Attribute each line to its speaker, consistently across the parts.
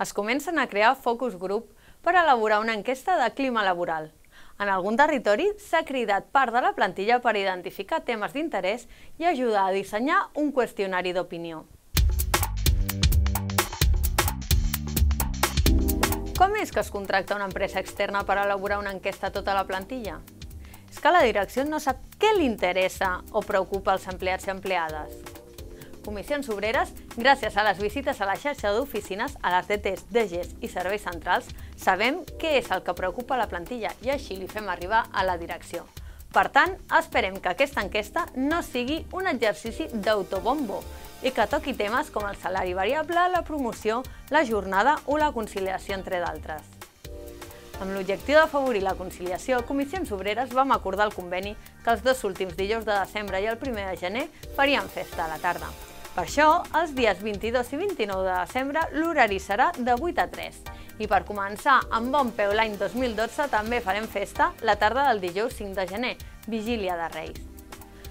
Speaker 1: Es comencen a crear focus group per elaborar una enquesta de clima laboral. En algun territori s'ha cridat part de la plantilla per identificar temes d'interès i ajudar a dissenyar un qüestionari d'opinió. Com és que es contracta una empresa externa per elaborar una enquesta a tota la plantilla? És que la direcció no sap què li interessa o preocupa als empleats i empleades. Comissions Obreres, gràcies a les visites a la xarxa d'oficines, a les DTs, DGs i serveis centrals, sabem què és el que preocupa la plantilla i així li fem arribar a la direcció. Per tant, esperem que aquesta enquesta no sigui un exercici d'autobombo i que toqui temes com el salari variable, la promoció, la jornada o la conciliació, entre d'altres. Amb l'objectiu d'afavorir la conciliació, Comissions Obreres vam acordar el conveni que els 2 últims dijous de desembre i el 1er de gener farien festa a la tarda. Per això, els dies 22 i 29 de desembre l'horari serà de 8 a 3. I per començar amb bon peu l'any 2012 també farem festa la tarda del dijous 5 de gener, Vigília de Reis.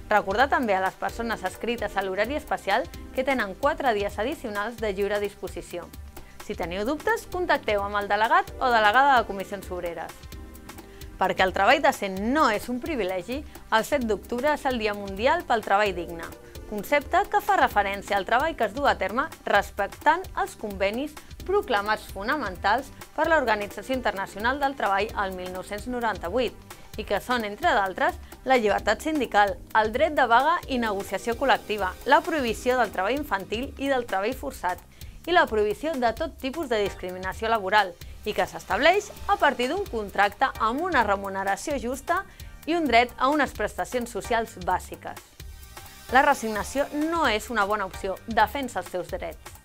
Speaker 1: Recordar també a les persones adscrites a l'horari especial que tenen 4 dies addicionals de lliure disposició. Si teniu dubtes, contacteu amb el delegat o delegada de Comissions Obreres. Perquè el treball decent no és un privilegi, el 7 d'octubre és el Dia Mundial pel Treball Digne, concepte que fa referència al treball que es du a terme respectant els convenis proclamats fonamentals per l'Organització Internacional del Treball al 1998 i que són, entre d'altres, la llibertat sindical, el dret de vaga i negociació col·lectiva, la prohibició del treball infantil i del treball forçat i la prohibició de tot tipus de discriminació laboral i que s'estableix a partir d'un contracte amb una remuneració justa i un dret a unes prestacions socials bàsiques. La resignació no és una bona opció, defensa els teus drets.